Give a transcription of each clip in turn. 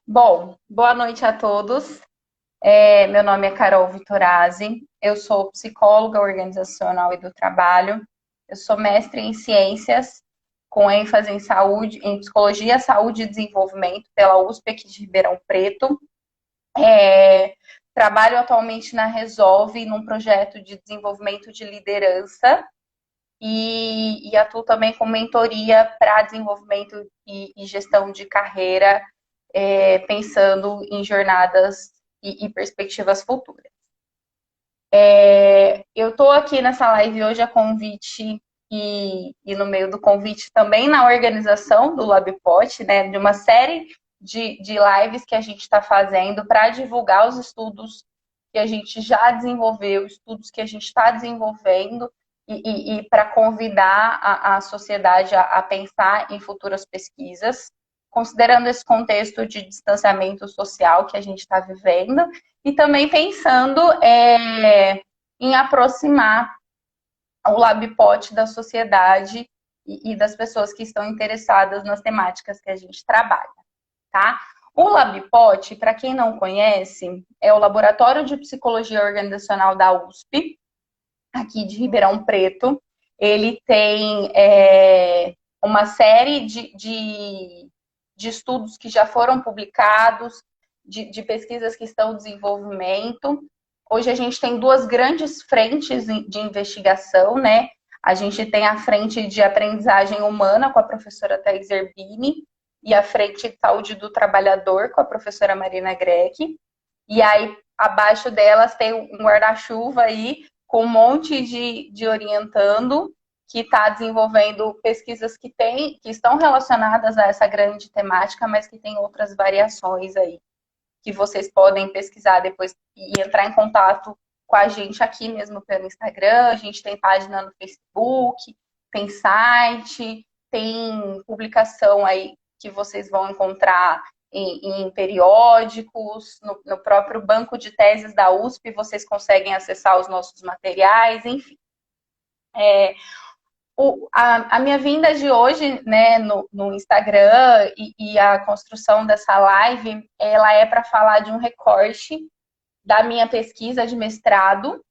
Bom, boa noite a todos. Meu nome é Carol Vitorazzi, eu sou psicóloga organizacional e do trabalho. Eu sou mestre em ciências, com ênfase em saúde, em psicologia, saúde e desenvolvimento pela USP aqui de Ribeirão Preto. Trabalho atualmente na Resolve, num projeto de desenvolvimento de liderança e atuo também com mentoria para desenvolvimento e gestão de carreira, pensando em jornadas e perspectivas futuras. Eu estou aqui nessa live hoje a convite e no meio do convite também na organização do LabPot, né, de uma série de lives que a gente está fazendo para divulgar os estudos que a gente já desenvolveu, estudos que a gente está desenvolvendo e para convidar a sociedade a pensar em futuras pesquisas, considerando esse contexto de distanciamento social que a gente está vivendo e também pensando em aproximar o LabPot da sociedade e das pessoas que estão interessadas nas temáticas que a gente trabalha, tá? O LabPot, para quem não conhece, é o Laboratório de Psicologia Organizacional da USP, aqui de Ribeirão Preto. Ele tem uma série de estudos que já foram publicados, de pesquisas que estão em desenvolvimento. Hoje a gente tem duas grandes frentes de investigação, né? A gente tem a frente de aprendizagem humana com a professora Thais Zerbini e a frente de saúde do trabalhador com a professora Marina Greck. E aí, abaixo delas tem um guarda-chuva aí com um monte de orientando que está desenvolvendo pesquisas que estão relacionadas a essa grande temática, mas que tem outras variações aí que vocês podem pesquisar depois e entrar em contato com a gente aqui mesmo pelo Instagram. A gente tem página no Facebook, tem site, tem publicação aí que vocês vão encontrar em periódicos, no próprio banco de teses da USP, vocês conseguem acessar os nossos materiais, enfim. A minha vinda de hoje, né, no Instagram e a construção dessa live, ela é para falar de um recorte da minha pesquisa de mestrado.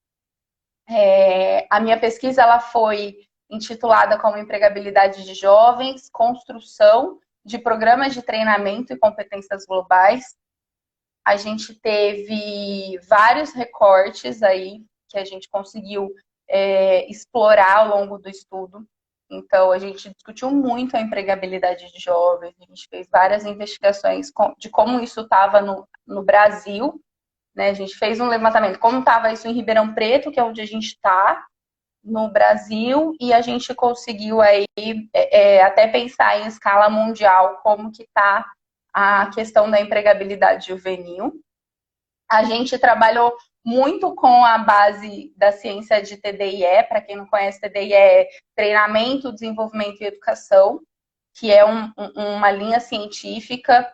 A minha pesquisa ela foi intitulada como Empregabilidade de Jovens, Construção de Programas de Treinamento e Competências Globais. A gente teve vários recortes aí que a gente conseguiu explorar ao longo do estudo. Então, a gente discutiu muito a empregabilidade de jovens, a gente fez várias investigações de como isso estava no Brasil, né? A gente fez um levantamento, como estava isso em Ribeirão Preto, que é onde a gente está, no Brasil, e a gente conseguiu aí até pensar em escala mundial como que está a questão da empregabilidade juvenil. A gente trabalhou muito com a base da ciência de TDIE. Para quem não conhece, TDIE é Treinamento, Desenvolvimento e Educação, que é uma linha científica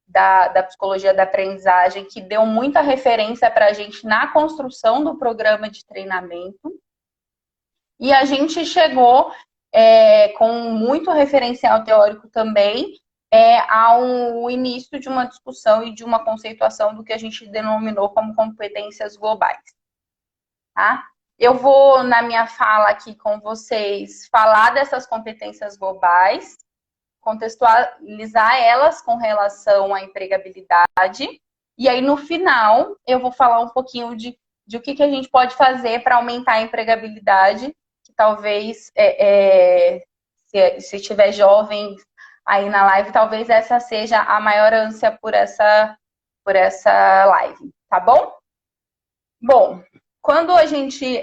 da psicologia da aprendizagem que deu muita referência para a gente na construção do programa de treinamento. E a gente chegou com muito referencial teórico também ao início de uma discussão e de uma conceituação do que a gente denominou como competências globais. Tá? Eu vou, na minha fala aqui com vocês, falar dessas competências globais, contextualizar elas com relação à empregabilidade, e aí no final eu vou falar um pouquinho de o que a gente pode fazer para aumentar a empregabilidade, que talvez, se tiver jovens aí na live, talvez essa seja a maior ânsia por essa live, tá bom? Bom, quando a gente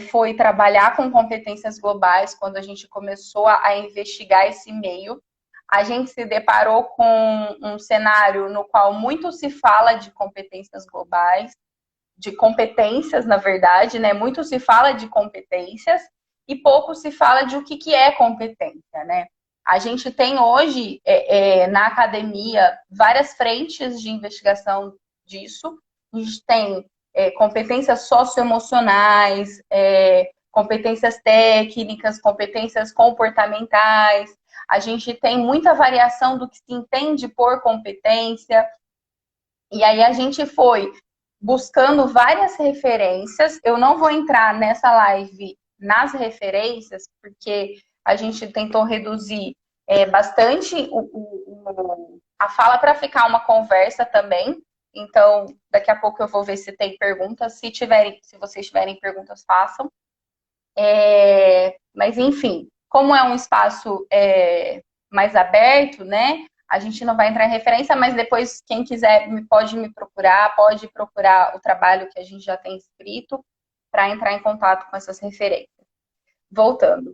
foi trabalhar com competências globais, quando a gente começou a investigar esse meio, a gente se deparou com um cenário no qual muito se fala de competências globais, de competências, na verdade, né? Muito se fala de competências e pouco se fala de o que é competência, né? A gente tem hoje, na academia, várias frentes de investigação disso. A gente tem competências socioemocionais, competências técnicas, competências comportamentais. A gente tem muita variação do que se entende por competência. E aí a gente foi buscando várias referências. Eu não vou entrar nessa live nas referências, porque a gente tentou reduzir bastante a fala para ficar uma conversa também. Então, daqui a pouco eu vou ver se tem perguntas. Se vocês tiverem perguntas, façam. Mas, enfim, como é um espaço mais aberto, né? A gente não vai entrar em referência, mas depois, quem quiser, pode me procurar, pode procurar o trabalho que a gente já tem escrito para entrar em contato com essas referências. Voltando.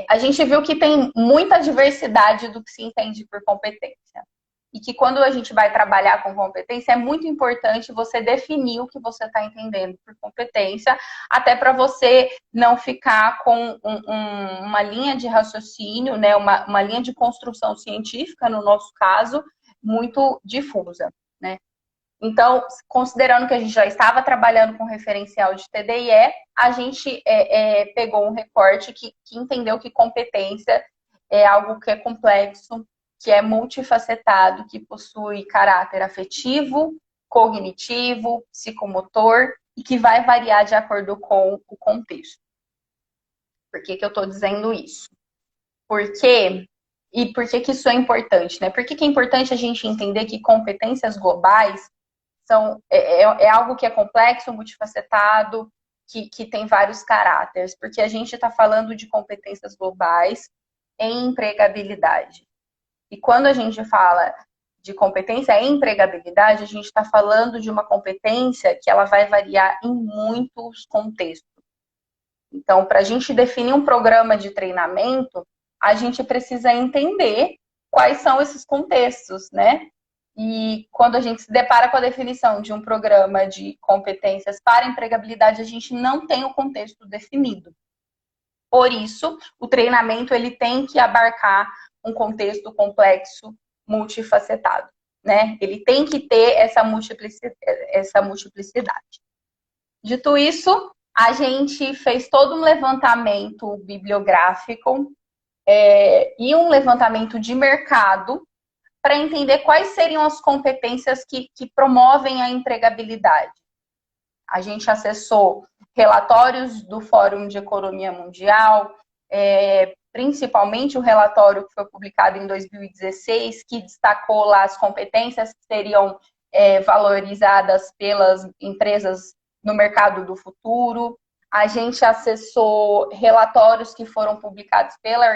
A gente viu que tem muita diversidade do que se entende por competência. E que quando a gente vai trabalhar com competência, é muito importante você definir o que você está entendendo por competência, até para você não ficar com uma linha de raciocínio, né, uma linha de construção científica, no nosso caso, muito difusa, né? Então, considerando que a gente já estava trabalhando com referencial de TDIE, a gente pegou um recorte que entendeu que competência é algo que é complexo, que é multifacetado, que possui caráter afetivo, cognitivo, psicomotor e que vai variar de acordo com o contexto. Por que eu estou dizendo isso? Por que isso é importante, né? Por que é importante a gente entender que competências globais é algo que é complexo, multifacetado, que tem vários caráteres? Porque a gente está falando de competências globais em empregabilidade. E quando a gente fala de competência em empregabilidade, a gente está falando de uma competência que ela vai variar em muitos contextos. Então, para a gente definir um programa de treinamento, a gente precisa entender quais são esses contextos, né? E quando a gente se depara com a definição de um programa de competências para empregabilidade, a gente não tem o contexto definido. Por isso, o treinamento ele tem que abarcar um contexto complexo, multifacetado, né? Ele tem que ter essa multiplicidade. Dito isso, a gente fez todo um levantamento bibliográfico e um levantamento de mercado para entender quais seriam as competências que promovem a empregabilidade. A gente acessou relatórios do Fórum de Economia Mundial, principalmente o relatório que foi publicado em 2016, que destacou lá as competências que seriam valorizadas pelas empresas no mercado do futuro. A gente acessou relatórios que foram publicados pela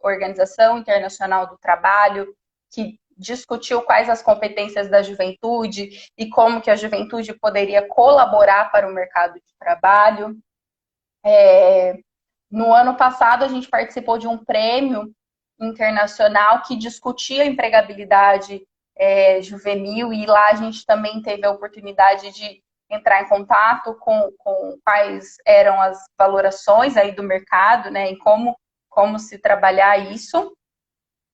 Organização Internacional do Trabalho, que discutiu quais as competências da juventude e como que a juventude poderia colaborar para o mercado de trabalho. No ano passado, a gente participou de um prêmio internacional que discutia a empregabilidade juvenil, e lá a gente também teve a oportunidade de entrar em contato com quais eram as valorações aí do mercado, né, e como se trabalhar isso.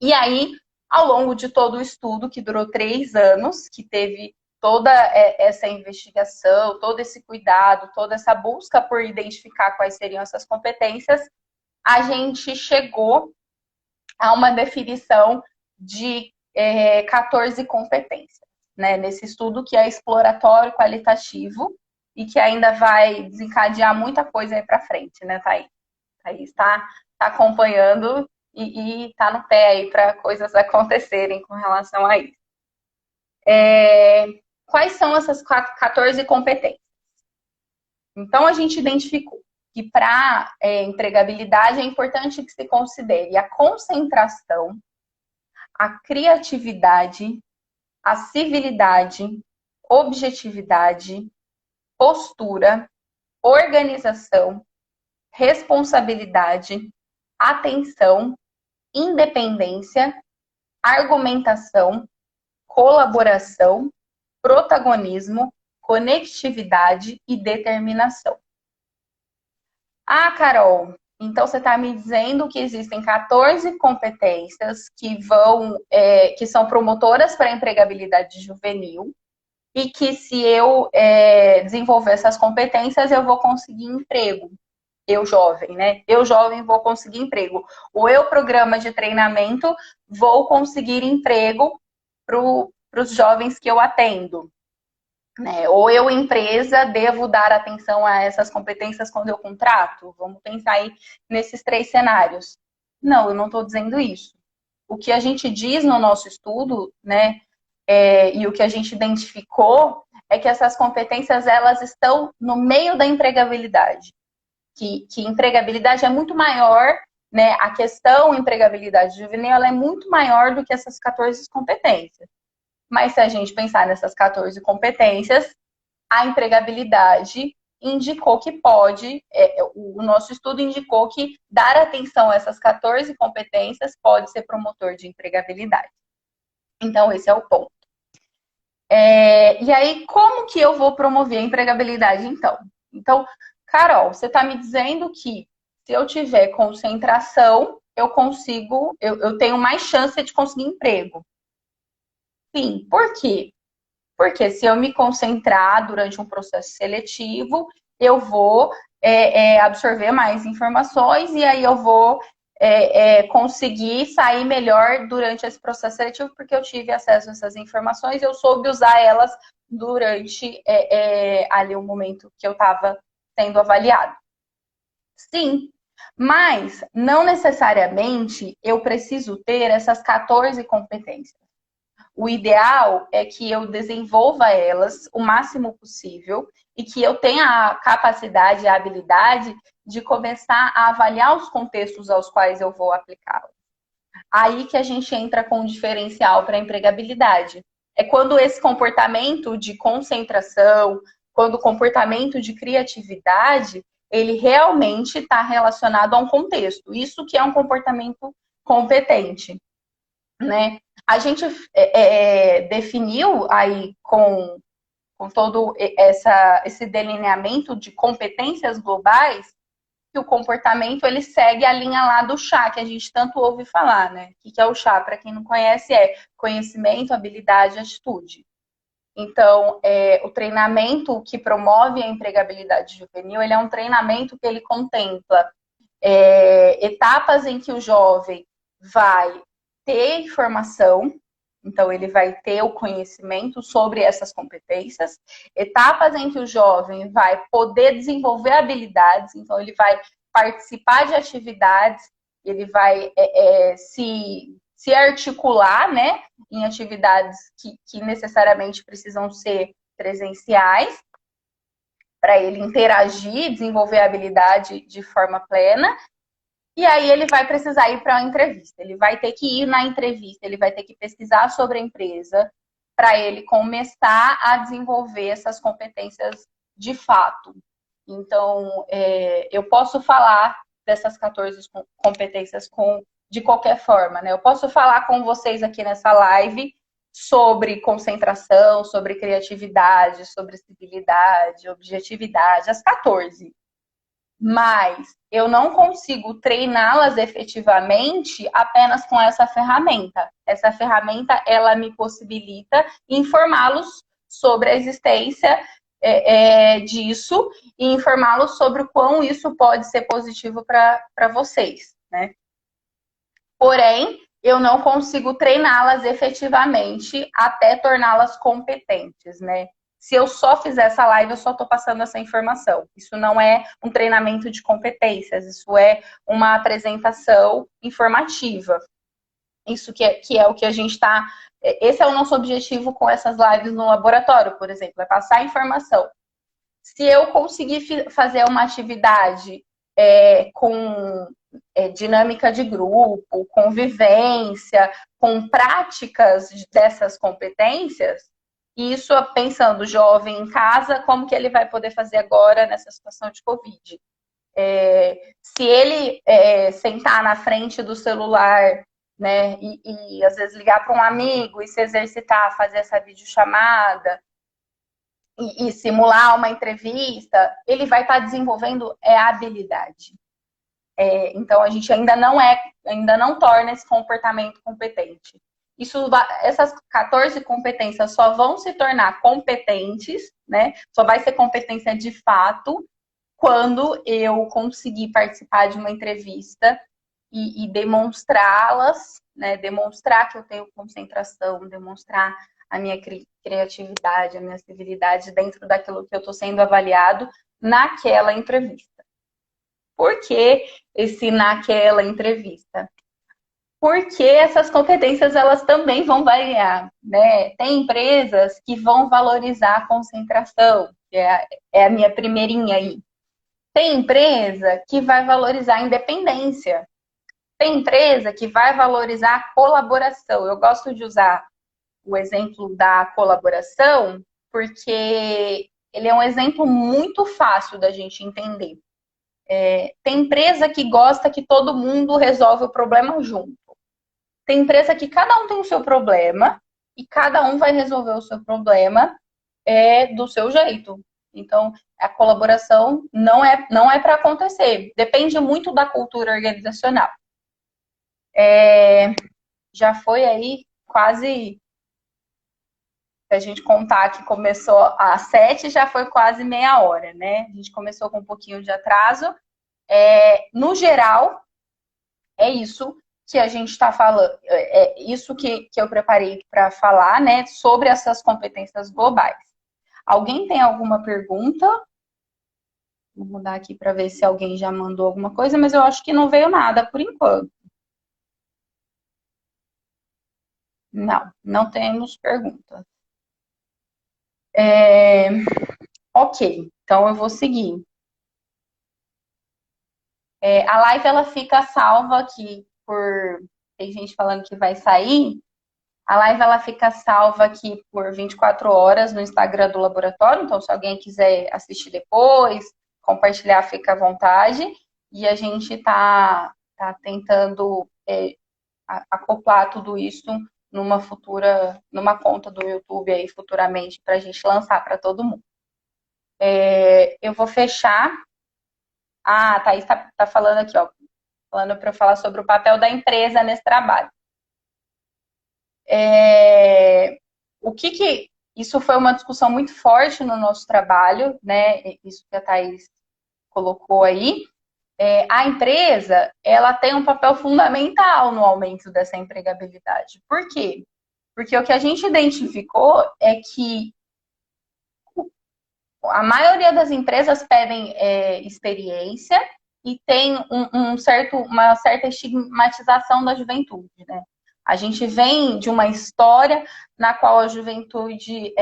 E aí, ao longo de todo o estudo, que durou 3 anos, que teve toda essa investigação, todo esse cuidado, toda essa busca por identificar quais seriam essas competências, a gente chegou a uma definição de 14 competências, né? Nesse estudo que é exploratório, qualitativo, e que ainda vai desencadear muita coisa aí para frente, né, Thaís? Thaís tá acompanhando e tá no pé aí para coisas acontecerem com relação a isso. Quais são essas 14 competências? Então, a gente identificou que para empregabilidade é importante que se considere a concentração, a criatividade, a civilidade, objetividade, postura, organização, responsabilidade, atenção, independência, argumentação, colaboração, protagonismo, conectividade e determinação. Ah, Carol, então você está me dizendo que existem 14 competências que são promotoras para a empregabilidade juvenil e que se eu desenvolver essas competências, eu vou conseguir emprego. Eu jovem, né? Eu jovem vou conseguir emprego. Ou eu, programa de treinamento, vou conseguir emprego para os jovens que eu atendo. Né? Ou eu, empresa, devo dar atenção a essas competências quando eu contrato? Vamos pensar aí nesses 3 cenários. Não, eu não estou dizendo isso. O que a gente diz no nosso estudo, né, e o que a gente identificou é que essas competências elas estão no meio da empregabilidade. Que empregabilidade é muito maior, né? A questão empregabilidade juvenil ela é muito maior do que essas 14 competências. Mas se a gente pensar nessas 14 competências, a empregabilidade indicou que pode, o nosso estudo indicou que dar atenção a essas 14 competências pode ser promotor de empregabilidade. Então, esse é o ponto. E aí, como que eu vou promover a empregabilidade, então? Então, Carol, você está me dizendo que se eu tiver concentração, eu tenho mais chance de conseguir emprego. Sim, por quê? Porque se eu me concentrar durante um processo seletivo, eu vou absorver mais informações e aí eu vou conseguir sair melhor durante esse processo seletivo, porque eu tive acesso a essas informações e eu soube usar elas durante ali o momento que eu estava sendo avaliado. Sim, mas não necessariamente eu preciso ter essas 14 competências. O ideal é que eu desenvolva elas o máximo possível e que eu tenha a capacidade e a habilidade de começar a avaliar os contextos aos quais eu vou aplicá-las. Aí que a gente entra com um diferencial para a empregabilidade. É quando esse comportamento de concentração, quando o comportamento de criatividade, ele realmente está relacionado a um contexto. Isso que é um comportamento competente, né? A gente definiu aí com todo esse delineamento de competências globais que o comportamento ele segue a linha lá do chá, que a gente tanto ouve falar, né? O que é o chá? Para quem não conhece, é conhecimento, habilidade e atitude. Então, o treinamento que promove a empregabilidade juvenil, ele é um treinamento que ele contempla etapas em que o jovem vai ter informação, então ele vai ter o conhecimento sobre essas competências, etapas em que o jovem vai poder desenvolver habilidades, então ele vai participar de atividades, ele vai se articular, né, em atividades que necessariamente precisam ser presenciais, para ele interagir, desenvolver a habilidade de forma plena. E aí ele vai precisar ir para uma entrevista. Ele vai ter que ir na entrevista, ele vai ter que pesquisar sobre a empresa para ele começar a desenvolver essas competências de fato. Então, eu posso falar dessas 14 competências de qualquer forma, né? Eu posso falar com vocês aqui nessa live sobre concentração, sobre criatividade, sobre civilidade, objetividade, as 14. Mas eu não consigo treiná-las efetivamente apenas com essa ferramenta. Essa ferramenta, ela me possibilita informá-los sobre a existência disso e informá-los sobre o quão isso pode ser positivo para vocês, né? Porém, eu não consigo treiná-las efetivamente até torná-las competentes, né? Se eu só fizer essa live, eu só estou passando essa informação. Isso não é um treinamento de competências, isso é uma apresentação informativa. Isso que é o que a gente está... Esse é o nosso objetivo com essas lives no laboratório, por exemplo, é passar a informação. Se eu conseguir fazer uma atividade com dinâmica de grupo, convivência, com práticas dessas competências, e isso pensando jovem em casa, como que ele vai poder fazer agora nessa situação de Covid? Se ele sentar na frente do celular, né, e às vezes ligar para um amigo e se exercitar, fazer essa videochamada e simular uma entrevista, ele vai estar desenvolvendo a habilidade. Então a gente ainda não torna esse comportamento competente. Essas 14 competências só vão se tornar competentes, né? Só vai ser competência de fato quando eu conseguir participar de uma entrevista e demonstrá-las, né? Demonstrar que eu tenho concentração, demonstrar a minha criatividade, a minha civilidade dentro daquilo que eu estou sendo avaliado naquela entrevista. Por que esse naquela entrevista? Porque essas competências elas também vão variar, né? Tem empresas que vão valorizar a concentração, que é a minha primeirinha aí. Tem empresa que vai valorizar a independência. Tem empresa que vai valorizar a colaboração. Eu gosto de usar o exemplo da colaboração porque ele é um exemplo muito fácil da gente entender. Tem empresa que gosta que todo mundo resolve o problema junto. Tem empresa que cada um tem o seu problema e cada um vai resolver o seu problema do seu jeito. Então, a colaboração não é para acontecer. Depende muito da cultura organizacional. Já foi aí quase, se a gente contar que começou às 7, já foi quase meia hora, né? A gente começou com um pouquinho de atraso. No geral, é isso que a gente está falando, isso que eu preparei para falar, né, sobre essas competências globais. Alguém tem alguma pergunta? Vou mudar aqui para ver se alguém já mandou alguma coisa, mas eu acho que não veio nada por enquanto. Não temos perguntas. Ok, então eu vou seguir. A live ela fica salva aqui tem gente falando que vai sair. A live ela fica salva aqui por 24 horas no Instagram do laboratório, então se alguém quiser assistir depois, compartilhar, fica à vontade. E a gente está tentando acoplar tudo isso numa conta do YouTube aí futuramente para a gente lançar para todo mundo. Eu vou fechar. A Thaís está falando aqui, ó, falando para eu falar sobre o papel da empresa nesse trabalho. Isso foi uma discussão muito forte no nosso trabalho, né? Isso que a Thaís colocou aí. A empresa, ela tem um papel fundamental no aumento dessa empregabilidade. Por quê? Porque o que a gente identificou é que a maioria das empresas pedem experiência e tem uma certa estigmatização da juventude, né? A gente vem de uma história na qual a juventude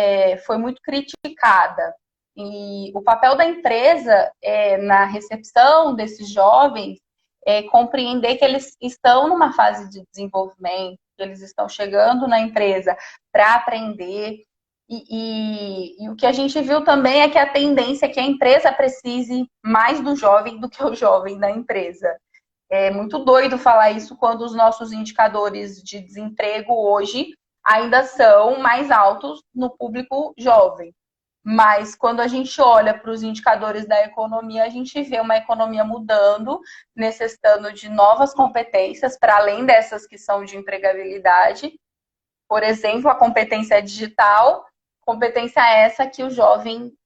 foi muito criticada. E o papel da empresa na recepção desses jovens é compreender que eles estão numa fase de desenvolvimento, que eles estão chegando na empresa para aprender. E o que a gente viu também é que a tendência é que a empresa precise mais do jovem do que o jovem da empresa. É muito doido falar isso quando os nossos indicadores de desemprego hoje ainda são mais altos no público jovem. Mas quando a gente olha para os indicadores da economia, a gente vê uma economia mudando, necessitando de novas competências, para além dessas que são de empregabilidade. Por exemplo, a competência digital, competência essa que o jovem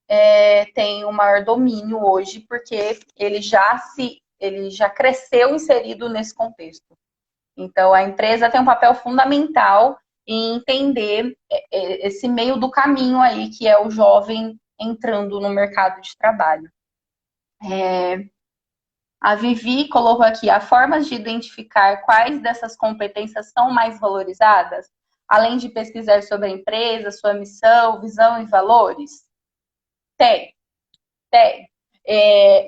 tem o maior domínio hoje, porque ele já cresceu inserido nesse contexto. Então, a empresa tem um papel fundamental em entender esse meio do caminho aí, que é o jovem entrando no mercado de trabalho. A Vivi colocou aqui, há formas de identificar quais dessas competências são mais valorizadas, além de pesquisar sobre a empresa, sua missão, visão e valores? Tem.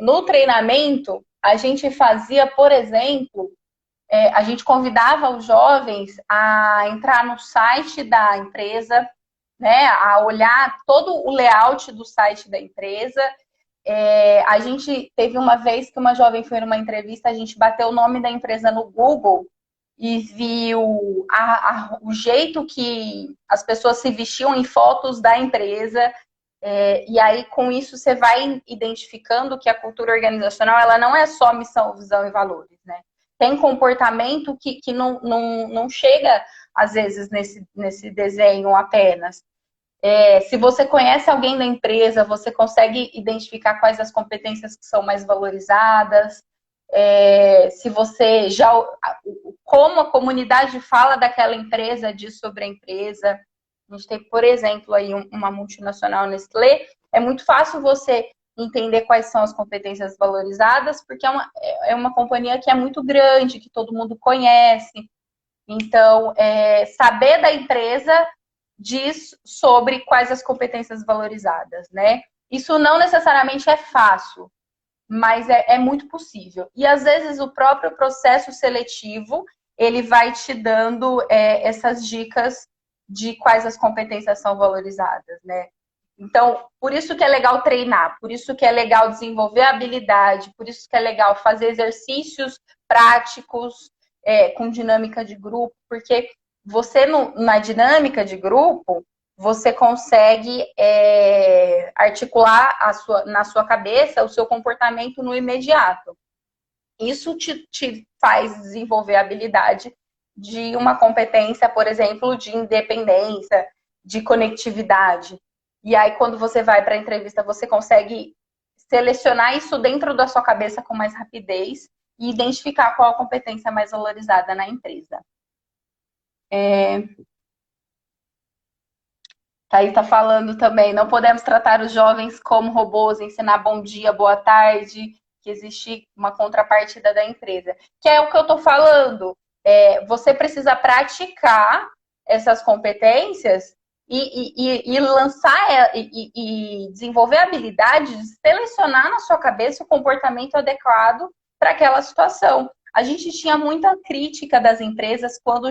No treinamento, a gente fazia, por exemplo, a gente convidava os jovens a entrar no site da empresa, né, a olhar todo o layout do site da empresa. A gente teve uma vez que uma jovem foi numa entrevista, a gente bateu o nome da empresa no Google e viu o jeito que as pessoas se vestiam em fotos da empresa. E aí, com isso, você vai identificando que a cultura organizacional ela não é só missão, visão e valores, né? tem comportamento que não chega, às vezes, nesse desenho apenas. Se você conhece alguém da empresa, você consegue identificar quais as competências que são mais valorizadas. Se você já... Como a comunidade fala daquela empresa, diz sobre a empresa. A gente tem, por exemplo, aí uma multinacional Nestlé. É muito fácil você entender quais são as competências valorizadas, porque é uma companhia que é muito grande, que todo mundo conhece. Então, saber da empresa diz sobre quais as competências valorizadas, né? Isso não necessariamente é fácil, mas é muito possível. E, às vezes, o próprio processo seletivo, ele vai te dando essas dicas de quais as competências são valorizadas, né? Então, por isso que é legal treinar, por isso que é legal desenvolver habilidade, por isso que é legal fazer exercícios práticos com dinâmica de grupo, porque você, na dinâmica de grupo, você consegue articular na sua cabeça o seu comportamento no imediato. Isso te faz desenvolver a habilidade de uma competência, por exemplo, de independência, de conectividade. E aí, quando você vai para a entrevista, você consegue selecionar isso dentro da sua cabeça com mais rapidez e identificar qual a competência mais valorizada na empresa. Aí está falando também, não podemos tratar os jovens como robôs, ensinar bom dia, boa tarde, que existe uma contrapartida da empresa. Que é o que eu estou falando. Você precisa praticar essas competências e lançar e desenvolver a habilidade de selecionar na sua cabeça o comportamento adequado para aquela situação. A gente tinha muita crítica das empresas quando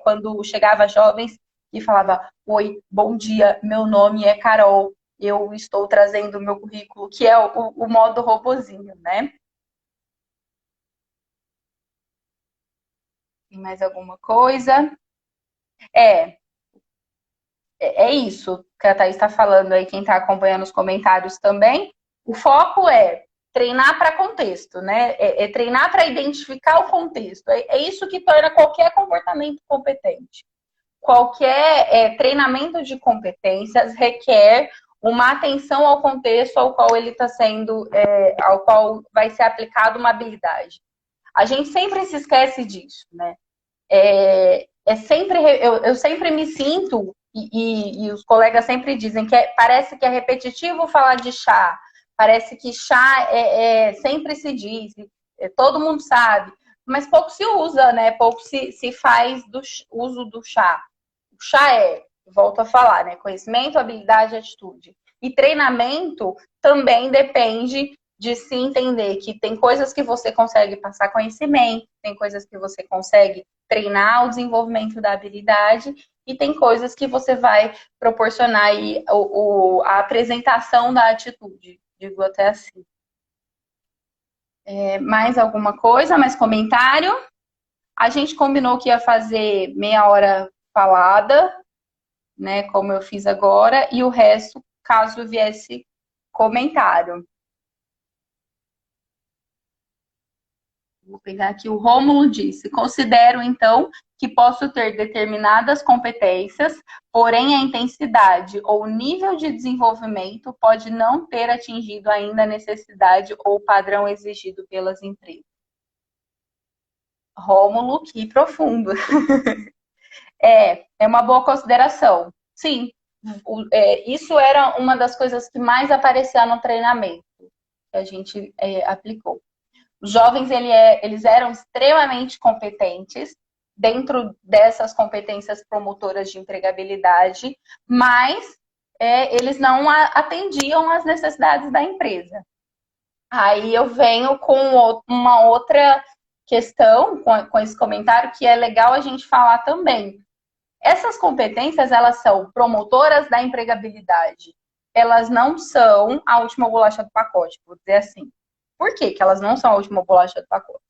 quando chegava jovens e falava: oi, bom dia, meu nome é Carol, eu estou trazendo o meu currículo, que é o modo robozinho, né? Tem mais alguma coisa? É isso que a Thaís está falando aí, quem está acompanhando os comentários também. O foco é treinar para contexto, né? Treinar para identificar o contexto. É isso que torna qualquer comportamento competente. Qualquer treinamento de competências requer uma atenção ao contexto ao qual ele está sendo, ao qual vai ser aplicada uma habilidade. A gente sempre se esquece disso, né? Eu sempre me sinto, e os colegas sempre dizem que parece que é repetitivo falar de chá, parece que chá sempre se diz, todo mundo sabe, mas pouco se usa, né? Pouco se faz uso do chá. O chá volto a falar, né? Conhecimento, habilidade, atitude. E treinamento também depende de se entender que tem coisas que você consegue passar conhecimento, tem coisas que você consegue treinar o desenvolvimento da habilidade e tem coisas que você vai proporcionar aí a apresentação da atitude, digo até assim. Mais alguma coisa? Mais comentário? A gente combinou que ia fazer meia hora falada, né, como eu fiz agora, e o resto, caso viesse comentário. Vou pegar aqui, o Rômulo disse: considero, então, que posso ter determinadas competências, porém a intensidade ou nível de desenvolvimento pode não ter atingido ainda a necessidade ou padrão exigido pelas empresas. Rômulo, que profundo. É uma boa consideração. Sim, isso era uma das coisas que mais aparecia no treinamento que a gente aplicou. Os jovens, eles eram extremamente competentes dentro dessas competências promotoras de empregabilidade, mas eles não atendiam às necessidades da empresa. Aí eu venho com uma outra questão, com esse comentário, que é legal a gente falar também. Essas competências, elas são promotoras da empregabilidade. Elas não são a última bolacha do pacote, vou dizer assim. Por que elas não são a última bolacha do pacote?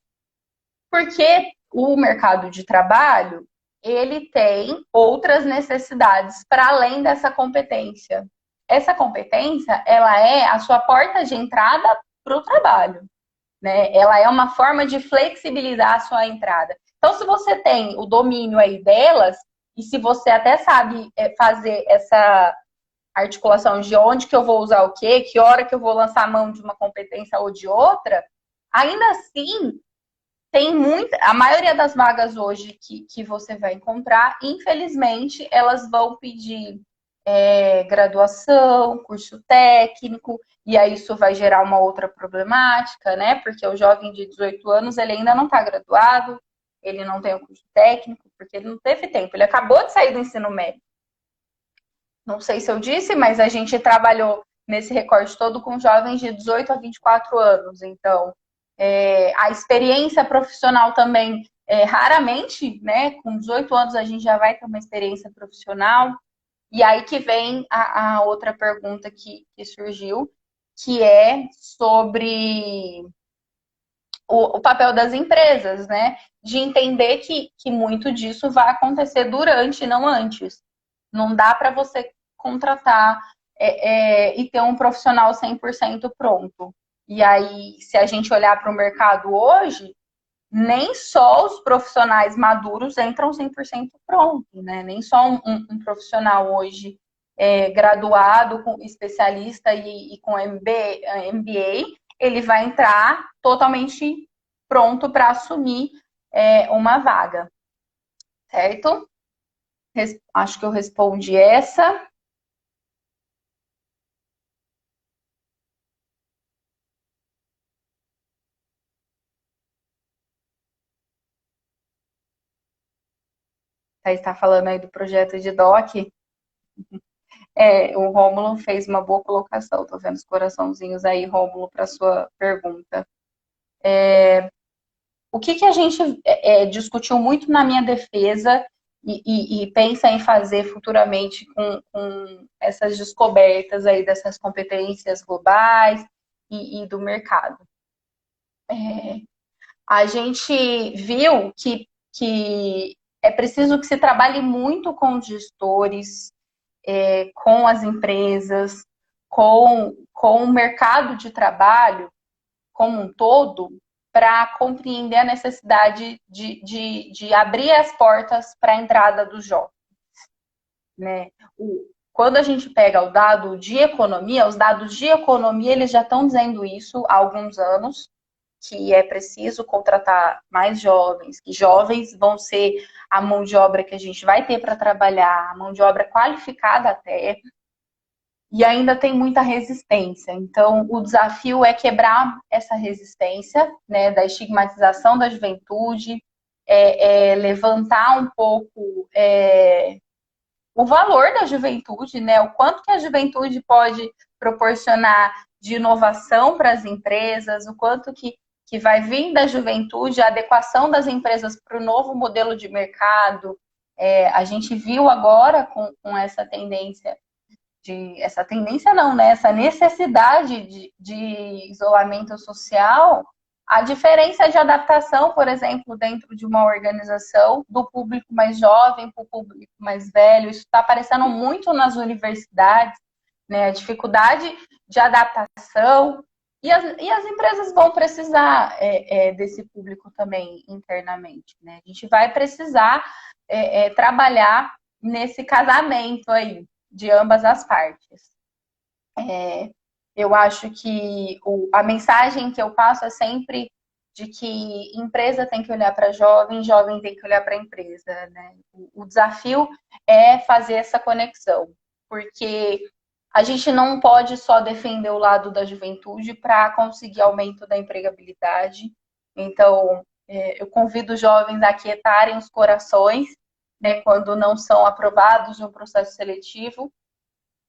Porque o mercado de trabalho, ele tem outras necessidades para além dessa competência. Essa competência, ela é a sua porta de entrada para o trabalho, né? Ela é uma forma de flexibilizar a sua entrada. Então, se você tem o domínio aí delas, e se você até sabe fazer essa articulação de onde que eu vou usar o quê, que hora que eu vou lançar a mão de uma competência ou de outra, ainda assim, tem muita. A maioria das vagas hoje que você vai encontrar, infelizmente, elas vão pedir graduação, curso técnico, e aí isso vai gerar uma outra problemática, né? Porque o jovem de 18 anos, ele ainda não está graduado, ele não tem o curso técnico, porque ele não teve tempo, ele acabou de sair do ensino médio. Não sei se eu disse, mas a gente trabalhou nesse recorte todo com jovens de 18 a 24 anos. Então, a experiência profissional também, raramente, né? Com 18 anos a gente já vai ter uma experiência profissional. E aí que vem a outra pergunta que surgiu, que é sobre o papel das empresas, né? De entender que muito disso vai acontecer durante, não antes. Não dá para você contratar e ter um profissional 100% pronto. E aí, se a gente olhar para o mercado hoje, nem só os profissionais maduros entram 100% pronto, né? Nem só um profissional hoje graduado, com especialista e com MBA, ele vai entrar totalmente pronto para assumir uma vaga, certo? Acho que eu respondi essa. Está falando aí do projeto de DOC. O Rômulo fez uma boa colocação. Estou vendo os coraçãozinhos aí, Rômulo, para sua pergunta. O que a gente discutiu muito na minha defesa e pensa em fazer futuramente com essas descobertas aí dessas competências globais e do mercado? A gente viu que é preciso que se trabalhe muito com os gestores, com as empresas, com o mercado de trabalho como um todo, para compreender a necessidade de abrir as portas para a entrada dos jovens. Né? Quando a gente pega o dado de economia, os dados de economia eles já estão dizendo isso há alguns anos, que é preciso contratar mais jovens, que jovens vão ser a mão de obra que a gente vai ter para trabalhar, a mão de obra qualificada até, e ainda tem muita resistência. Então, o desafio é quebrar essa resistência, né, da estigmatização da juventude, levantar um pouco o valor da juventude, né, o quanto que a juventude pode proporcionar de inovação para as empresas, o quanto que vai vir da juventude, a adequação das empresas para o novo modelo de mercado. A gente viu agora com essa tendência essa tendência não, né? Essa necessidade de isolamento social, a diferença de adaptação, por exemplo, dentro de uma organização, do público mais jovem para o público mais velho, isso está aparecendo muito nas universidades, né? A dificuldade de adaptação, e as empresas vão precisar desse público também internamente, né? A gente vai precisar trabalhar nesse casamento aí de ambas as partes. Eu acho que a mensagem que eu passo é sempre de que empresa tem que olhar para jovem, jovem tem que olhar para a empresa, né? O desafio é fazer essa conexão, porque a gente não pode só defender o lado da juventude para conseguir aumento da empregabilidade. Então, eu convido os jovens a aquietarem os corações, né, quando não são aprovados no processo seletivo,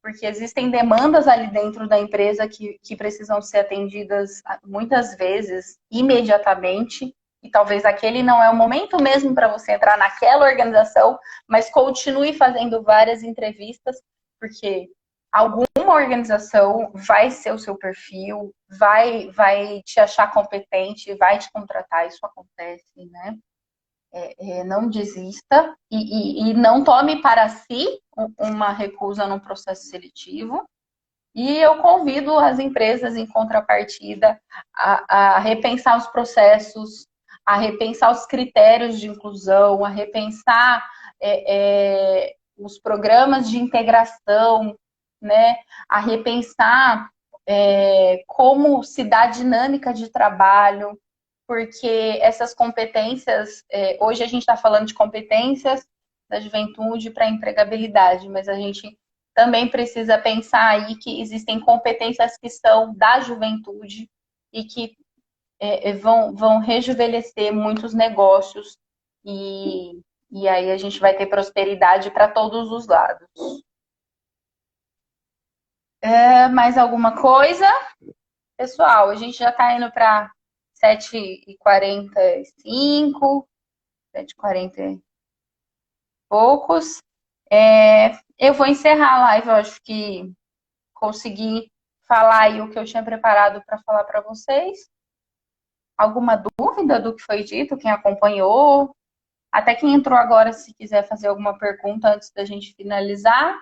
porque existem demandas ali dentro da empresa que precisam ser atendidas muitas vezes imediatamente, e talvez aquele não é o momento mesmo para você entrar naquela organização, mas continue fazendo várias entrevistas, porque alguma organização vai ser o seu perfil, vai te achar competente, vai te contratar, isso acontece, né? Não desista e não tome para si uma recusa no processo seletivo, E eu convido as empresas, em contrapartida, a repensar os processos, a repensar os critérios de inclusão, a repensar os programas de integração, né? A repensar como se dá a dinâmica de trabalho, porque essas competências, hoje a gente está falando de competências da juventude para a empregabilidade, mas a gente também precisa pensar aí que existem competências que são da juventude e que vão rejuvenescer muitos negócios e aí a gente vai ter prosperidade para todos os lados. Mais alguma coisa? Pessoal, a gente já está indo para 7h45, 7h40 e poucos. Eu vou encerrar a live, eu acho que consegui falar aí o que eu tinha preparado para falar para vocês. Alguma dúvida do que foi dito? Quem acompanhou? Até quem entrou agora, se quiser fazer alguma pergunta antes da gente finalizar.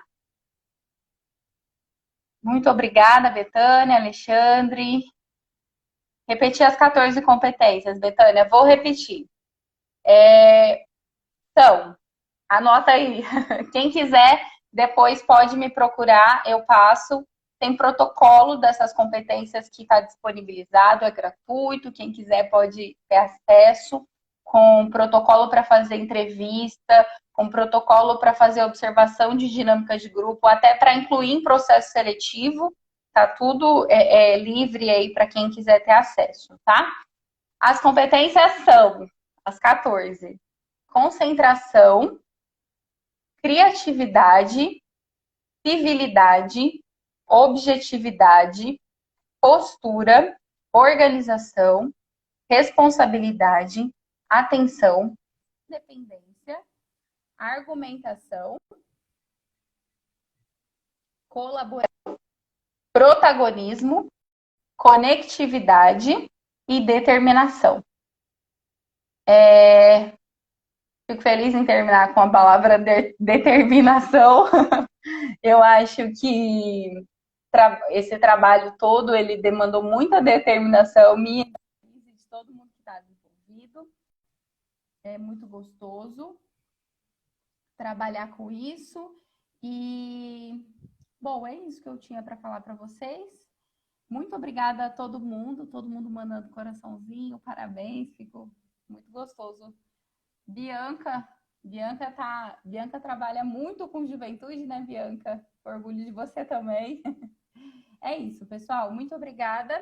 Muito obrigada, Betânia, Alexandre. Repetir as 14 competências, Betânia. Vou repetir. Então, anota aí. Quem quiser, depois pode me procurar, eu passo. Tem protocolo dessas competências que está disponibilizado, é gratuito. Quem quiser pode ter acesso, com protocolo para fazer entrevista, com protocolo para fazer observação de dinâmicas de grupo, até para incluir em processo seletivo. Tá tudo livre aí para quem quiser ter acesso, tá? As competências são as 14. Concentração, criatividade, civilidade, objetividade, postura, organização, responsabilidade, atenção, dependência, argumentação, colaboração, protagonismo, conectividade e determinação. Fico feliz em terminar com a palavra determinação. Eu acho que esse trabalho todo, ele demandou muita determinação minha e de todo mundo que está envolvido. É muito gostoso trabalhar com isso. E, bom, é isso que eu tinha para falar para vocês. Muito obrigada a todo mundo mandando coraçãozinho, parabéns, ficou muito gostoso. Bianca trabalha muito com juventude, né, Bianca? Orgulho de você também. É isso, pessoal. Muito obrigada.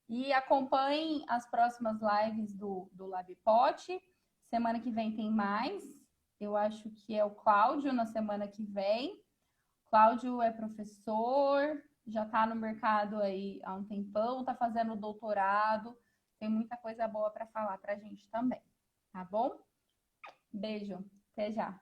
E acompanhem as próximas lives do LabPot. Semana que vem tem mais. Eu acho que é o Cláudio na semana que vem. Cláudio é professor, já está no mercado aí há um tempão, está fazendo doutorado. Tem muita coisa boa para falar para a gente também. Tá bom? Beijo. Até já.